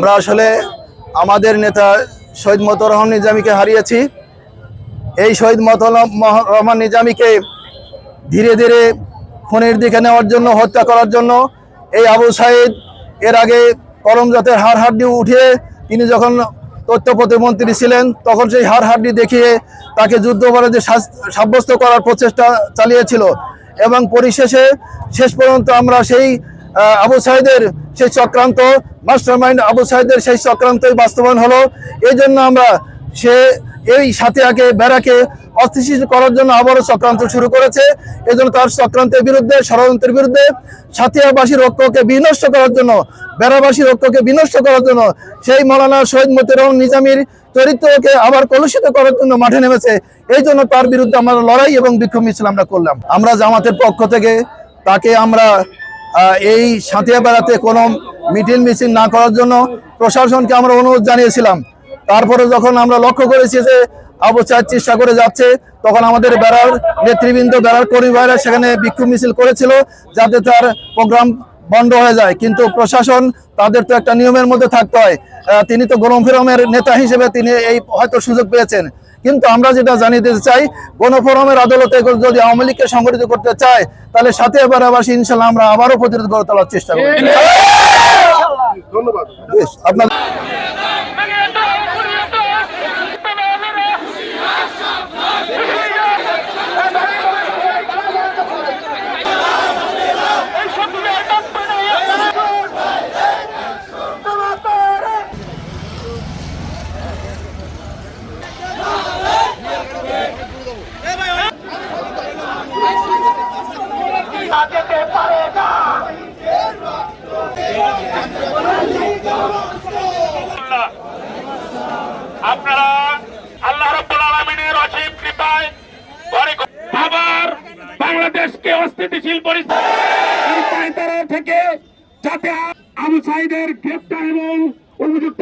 আমরা আসলে আমাদের নেতা শহীদ মতিউর রহমান নিজামীকে হারিয়েছি। এই শহীদ মতিউর রহমান নিজামীকে ধীরে ধীরে খুনের দিকে নেওয়ার জন্য, হত্যা করার জন্য এই আবু সাইদ এর আগে করমজাতের হাড় হাড্ডি উঠিয়ে তিনি যখন তথ্য প্রতিমন্ত্রী ছিলেন তখন সেই হাড় হাড্ডি দেখিয়ে তাকে যুদ্ধাপরাধী সাব্যস্ত করার প্রচেষ্টা চালিয়েছিল এবং পরিশেষে শেষ পর্যন্ত আমরা সেই আবু সাইদের সেই চক্রান্ত, মাস্টারমাইন্ড আবু সাইদের সেই চক্রান্তই বাস্তবায়ন হলো। এই জন্য আমরা এই সাথিয়াকে বেড়াকে অস্থিতিশীল করার জন্য আবারও চক্রান্ত শুরু করেছে। এই জন্য তার চক্রান্তের বিরুদ্ধে, ষড়যন্ত্রের বিরুদ্ধে, সাথিয়াবাসীর ঐক্যকে বিনষ্ট করার জন্য, বেড়াবাসীর ঐক্যকে বিনষ্ট করার জন্য সেই মৌলানা শহীদ মতিউর রহমান নিজামীর চরিত্রকে আবার কলুষিত করার জন্য মাঠে নেমেছে। এই জন্য তার বিরুদ্ধে আমরা লড়াই এবং বিক্ষোভ মিছিল আমরা করলাম। আমরা জামাতের পক্ষ থেকে তাকে আমরা এই সাথিয়া বেড়াতে কোনো মিটিং মিছিল না করার জন্য প্রশাসনকে আমরা অনুরোধ জানিয়েছিলাম। তারপরে যখন আমরা লক্ষ্য করেছি যে আবু সাইদ চেষ্টা করে যাচ্ছে, তখন আমাদের বেড়ার নেতৃবৃন্দ, বেড়ার কর্মী ভাইরা সেখানে বিক্ষোভ মিছিল করেছিল যাতে তার প্রোগ্রাম বন্ধ হয়ে যায়। কিন্তু প্রশাসন, তাদের তো একটা নিয়মের মধ্যে থাকতে হয়। তিনি তো গণফোরামের নেতা হিসেবে তিনি এই হয়তো সুযোগ পেয়েছেন, কিন্তু আমরা যেটা জানিয়ে দিতে চাই, গণফোরামের আদালতে যদি আওয়ামী লীগকে সংগঠিত করতে চায় তাহলে সাথে বেড়াবাসী ইনশাল্লাহ আমরা আবারও প্রতিরোধ গড়ে তোলার চেষ্টা করি। ধন্যবাদ আপনার। আপনারা আল্লাহ রাব্বুল আলামিনের অসীম কৃপায় আবার বাংলাদেশকে অস্থিতিশীল পরিস্থিতি থেকে যাতে আবু সাইদের গ্রেফতার এবং উপযুক্ত